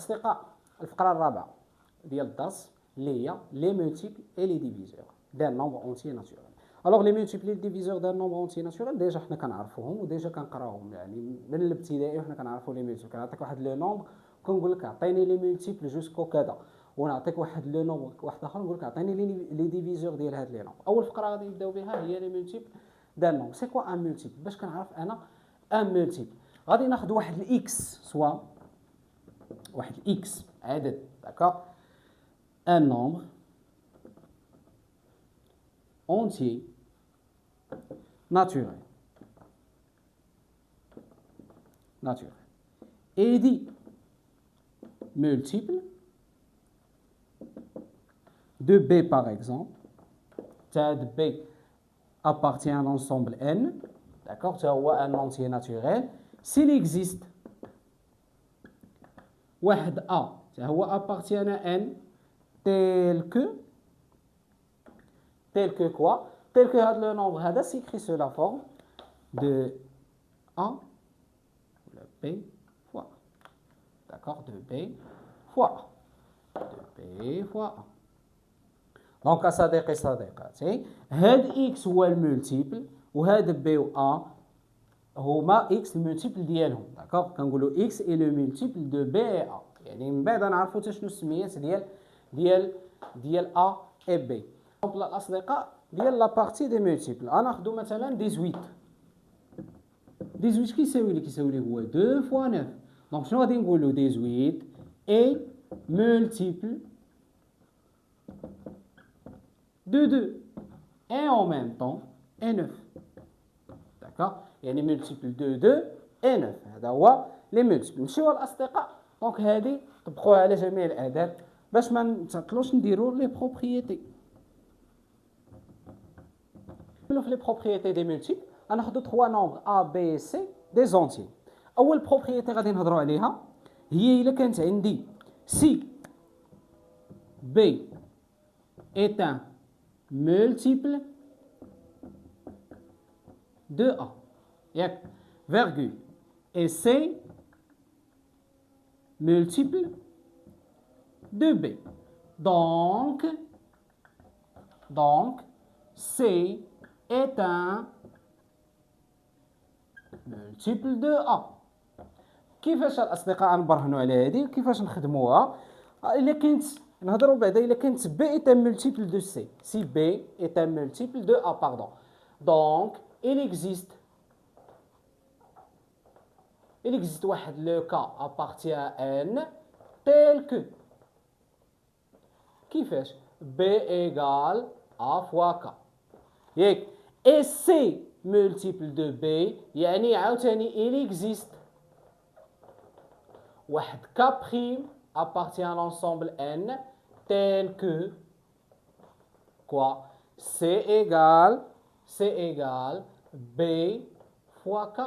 الاصدقاء الفقره الرابعه ديال الدرس اللي هي لي مولتيبل اي لي ديفيزور ديال نومبر اونتي ناتوريل. الوغ لي مولتيبل اي ديفيزور ديال نومبر اونتي ناتوريل ديجا حنا كنعرفوهم وديجا كنقراوهم، يعني من الابتدائي وحنا كنعرفوا لي مولتيبل. كنعطيك واحد لو نومبر كنقول لك عطيني لي مولتيبل جوسكو كذا، ونعطيك واحد لو نومبر واحد اخر نقول لك عطيني لي ديفيزور ديال هاد لي نومبر. اول فقره غادي نبداو بها هي لي مولتيبل ديال نومبر. سي كوا ان مولتيبل؟ باش كنعرف انا ان مولتيبل غادي ناخذ واحد الاكس، سوا واحد الاكس عدد، داكوغ، ان نومبر entier naturel et dit multiple de B par exemple. B appartient à l'ensemble N, d'accord, c'est un entier naturel. S'il existe واحد A هو appartient à N tel que quoi? Tel que le nombre هذا s'écrit sous la forme de A B fois, d'accord, de B fois A. دونك صديقي صديقاتي، هاد X هو المولتيبل وهاد B و A هما X المولتيبل ديالهم، داكوغ. كنقولوا X est le multiple de B et A، يعني من بعد نعرفوا حتى شنو السميات ديال A et B. دونك الاصدقاء ديال لا بارتي دي مولتيبل غناخذوا مثلا 18 كيساوي لي هو 2 فوا 9. دونك شنو غادي نقولوا؟ 18 اي مولتيبل de 2 et en même temps et 9، d'accord، يعني مولتيبل de 2 et 9. هذا هو لي مولتيبل. نمشيو الاصدقاء، دونك هذه طبقوها على جميع الاعداد باش ما نتعطلوش نديروا لي بروبريتي. في لي بروبريتي دي مولتيبل غناخذوا 3 نومبر A B C دي زونتي. اول بروبريتي غادي نهضروا عليها هي الا كانت عندي سي B est un multiple de A، ياك، virgule et C multiple de B. Donc C est un multiple de A. كيفاش الاصدقاء نبرهنوا على هذه وكيفاش نخدموها؟ الا كانت نهضروا بعدا الا كانت B est un multiple de C. Si B est un multiple de A, pardon. Donc il existe واحد le cas appartient à N tel que كيفاش B égale A fois K، ياك، et C multiple de B يعني عاوتاني il existe واحد K prime appartient à l'ensemble N tel que quoi C égale B fois K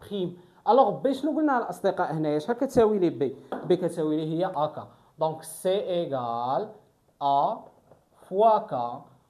prime. alors B شنو قلنا الاصدقاء هنايا؟ شحال كتساوي لي B كتساوي لي هي AK. donc C égale A fois K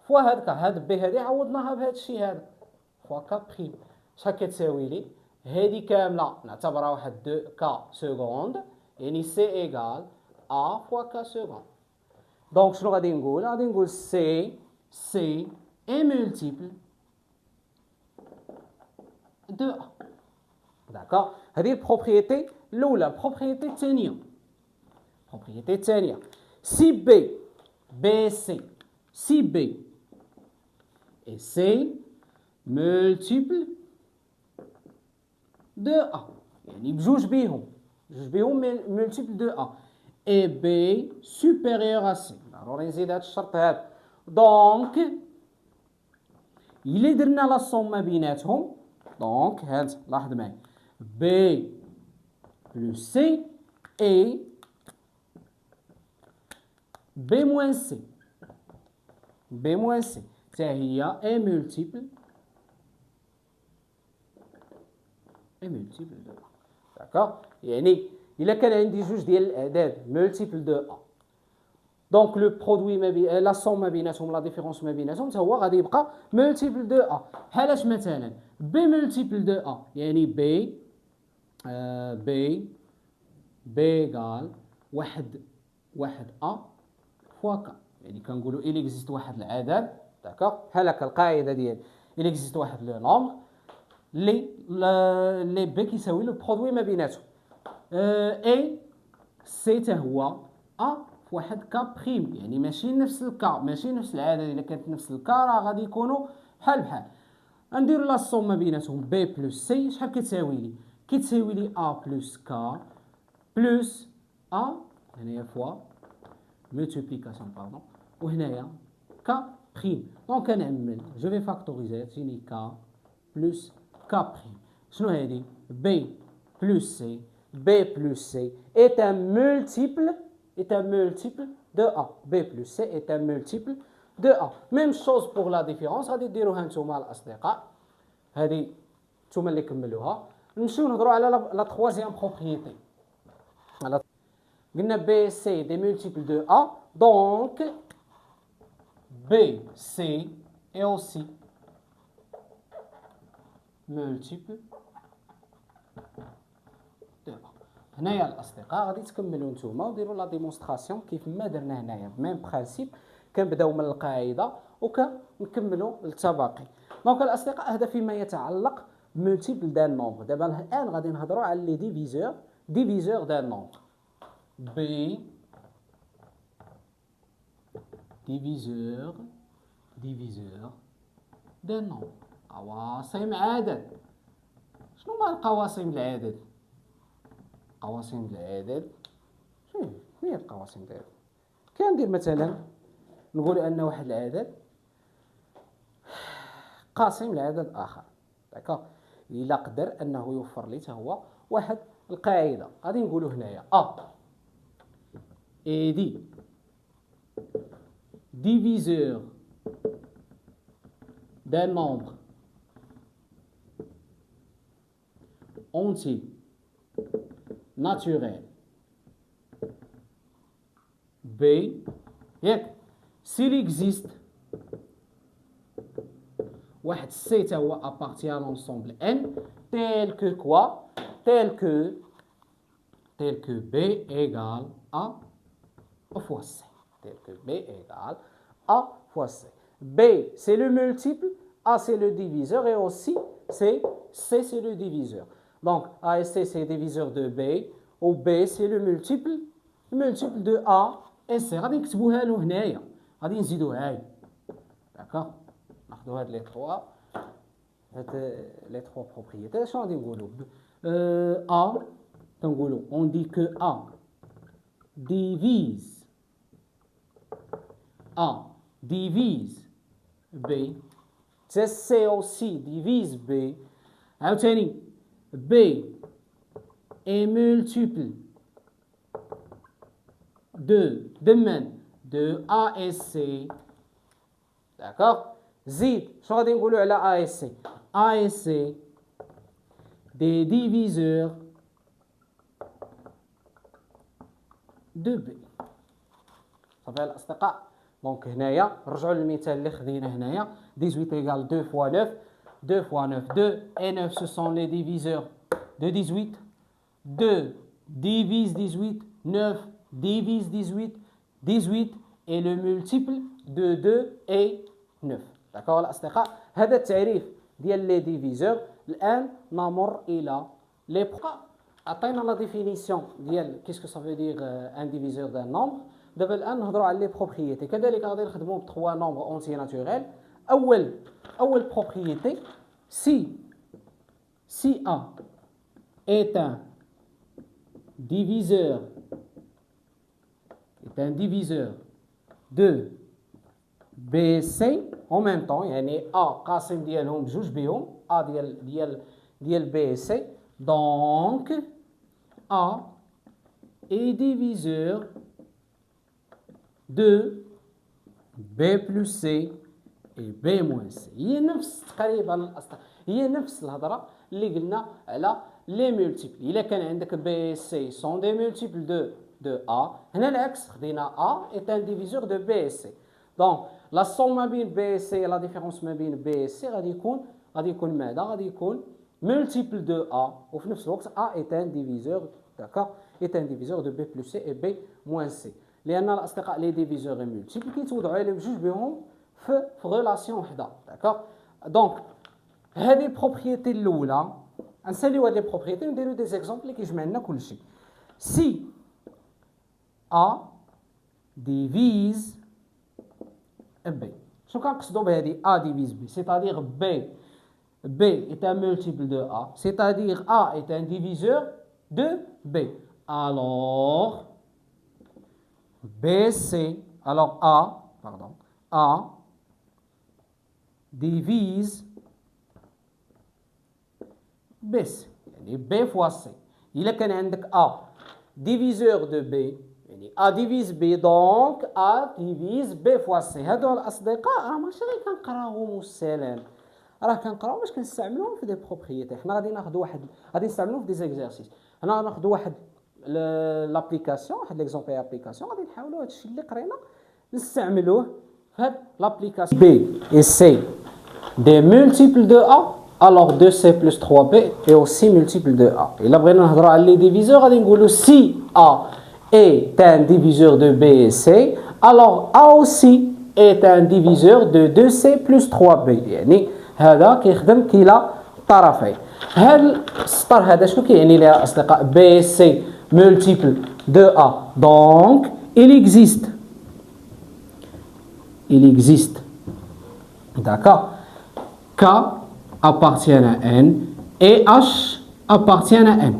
فوا هاد B هادي عوضناها بهذا الشيء هذا فوا K prime. شحال كتساوي لي هادي كامله نعتبرها واحد 2 K سكوند، يعني C égale A fois K seconde. donc شنو غادي نقول؟ غادي نقول C est multiple de A، d'accord. هذه البروبريتي الاولى. البروبريتي الثانيه si B et C multiple de A، يعني بجوج بيهم multiple de A et B supérieur à C. ضروري نزيد هذا الشرط هذا. دونك إلا درنا لا صوم ما بيناتهم، دونك هاد لاحظ معايا B plus C et B moins C حتى هي A multiple de A، داكوغ. يعني إلا كان عندي جوج ديال الأعداد multiple de A، دونك لو برودوي ما بين لا صوم ما بيناتهم، لا ديفيرونس ما بيناتهم حتى هو غادي يبقى multiple de A. بحالاش مثلا B multiple de A يعني B égale واحد ا فوا ك، يعني كنقولوا il existe واحد العدد داكوغ بحال هكا القاعده ديال il existe واحد لو نومبر لي بي كيساوي لو برودوي ما بيناتهم اي سي حتى هو ا في واحد كا بريم، يعني ماشي نفس الكا، ماشي نفس العدد. الا كانت نفس الكا راه غادي يكونوا بحال بحال. غنديروا لا صوم ما بيناتهم بي بلس سي شحال كتساوي لي؟ كتساوي لي ا بلس كا بلس ا هنايا فوا ملتيبليكاسيون باردون وهنايا كا بريم. دونك كنعمل جو في فاكتوريزي تجيني كا بلس كا بريم. شنو هادي؟ بي بلس سي B plus C est un multiple de A. B plus C est un multiple de A. Même chose pour la différence. غادي ديروها نتوما الأصدقاء. هذه نتوما اللي كملوها. نمشيو نهضروا على la troisième propriété. قلنا B C des multiples de A. Donc B C est aussi multiple de A. هنايا الاصدقاء غادي تكملوا نتوما وديروا لا ديمونستراسيون كيف ما درنا هنايا بميم برانسيپ. كنبداو من القاعده وكنكملوا التباقي. دونك الاصدقاء هذا فيما يتعلق بمولتيبل دان نومبر. دابا الان غادي نهضروا على لي ديفيزور دان نومبر. بي ديفيزور دان نومبر، قواسم عدد. شنو هما القواسم العدد؟ قواسم العدد شنو هي القواسم العدد؟ كندير مثلا نقول ان واحد العدد قاسم لعدد اخر داكوغ، الا قدر انه يوفر لي حتى هو واحد القاعده. غادي نقولوا هنايا ا اي دي diviseur d'un nombre entier naturel B, s'il existe واحد C تا هو appartient à l'ensemble N tel que quoi? tel que B égale A fois C. Tel que B égale A fois C. B c'est le multiple, A c'est le diviseur et aussi C c'est le diviseur. Donc A et C c'est le diviseur de B ou B c'est le multiple de A et C. غادي نكتبوها له هنايا، غادي نزيدوها له داكوغ. ناخذوا هاد لي trois propriétés. شنو غادي نقولوا؟ A تنقولوا on dit que A divise B. C aussi divise B. عاوتاني B est multiple de A et C. D'accord? زيد شنو غادي نقولوا على A et C؟ A et C des diviseurs de B. صافي الأصدقاء. دونك هنايا نرجعوا للمثال اللي خدينا هنايا 18 égale 2 fois 9. 2 fois 9, 2 et 9 ce sont les diviseurs de 18. 2 divise 18, 9 divise 18, 18 est le multiple de 2 et 9. D'accord الأصدقاء؟ هذا التعريف ديال لي ديفيزور. الآن نمر إلى لي عطينا لا ديفينيسيون ديال كيسكو سا فو دير ان ديفيزور دان نومبر. دابا الآن نهضروا على لي بروبريتي. كذلك غادي نخدموا ب 3 نومبر اونتي ناتوريل. أول propriété si A est un diviseur de B et C en même temps، يعني A قاسم ديالهم بجوج بهم A ديال B et C. Donc A est diviseur de B plus C et B moins C. هي نفس تقريبا هي نفس الهضره اللي قلنا على لي مولتيبل. الا كان عندك B et C sont des multiples de A، هنا العكس خدينا A est un diviseur de B et C. Donc la somme ما بين B et C et la différence ما بين B et C غادي يكون ماذا؟ غادي يكون multiple de A وفي نفس الوقت A est un diviseur d'accord, est un diviseur de B plus C et B moins C. لأن الأصدقاء لي ديفيزور مولتيبل كيتوضعوا عليهم بجوج بهم في غولاسيون وحده، d'accord. دونك هذه البروبريتي الاولى نساليو هذه البروبريتي ونديرو دي زيكزامبل اللي كيجمع لنا كلشي. سي A divise B. شنو كنقصدوا بهذه A divise B؟ c'est-à-dire B est un multiple de A, c'est-à-dire A est un diviseur de B. Alors BC, alors A divise BC, يعني B fois C. إلا كان عندك A diviseur de B, يعني A divise B, donc A divise B fois C. هادو الأصدقاء راه ماشي غير كنقراوهم والسلام، راه كنقراو باش كنستعملوهم في دي بروبريتي. حنا غادي ناخذ غادي نستعملوهم في دي زيكزارسيس. هنا ناخذ واحد لابليكاسيون، واحد ليكزومبل ابليكاسيون، غادي نحاولوا هادشي اللي قرينا نستعملوه في هاد لابليكاسيون. B et C des multiples de A, alors 2C plus 3B est aussi multiple de A. إلا بغينا نهضروا على لي ديفيزور غادي نقولوا si A est un diviseur de B et C, alors A aussi est un diviseur de 2C plus 3B. يعني هذا كيخدم كلا الطرفين. هذا السطر هذا شنو كيعني ليها اصدقاء؟ B et C multiple de A, donc il existe, d'accord, K appartient à N et H appartient à N,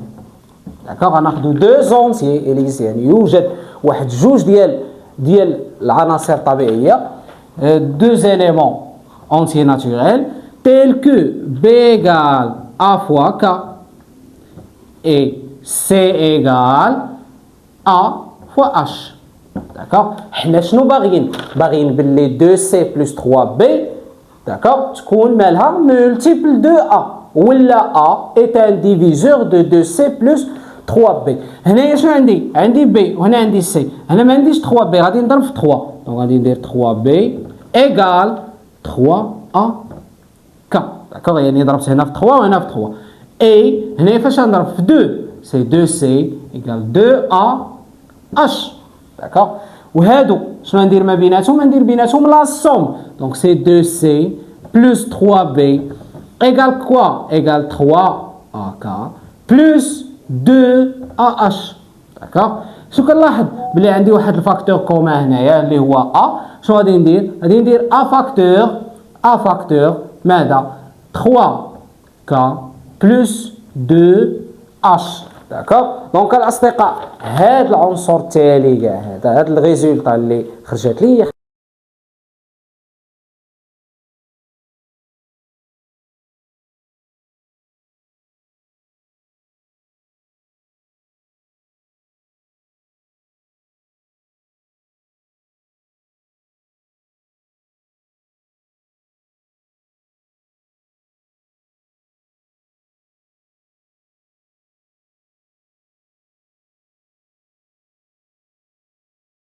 d'accord. غناخذوا deux entiers il existe، يعني يوجد واحد جوج ديال العناصر الطبيعيه، deux éléments entiers naturels tels que B égale A fois K et C égale A fois H, d'accord. حنا شنو باغيين باللي 2C plus 3B، d'accord، تكون مالها multiple de A، ولا A est un diviseur de 2C plus 3B. هنايا شنو عندي B وهنا عندي C، هنا ما عنديش 3B، غادي نضرب في 3، دونك غادي ندير 3B égale 3A K، d'accord، يعني ضربت هنا في 3 وهنا في 3. A هنا فاش نضرب في 2 سي 2C égale 2A H، d'accord. وهادو شنو ندير ما بيناتهم؟ ندير بيناتهم لا somme، donc c'est 2C plus 3B égale quoi؟ égale 3AK plus 2AH، d'accord. شو كنلاحظ بلي عندي واحد الفاكتور كومان هنايا اللي هو A. شنو غادي ندير A فاكتور ماذا؟ 3K plus 2H، d'accord. دونك الأصدقاء هاد العنصر التالي كاع هاد الريزولطا اللي خرجت لي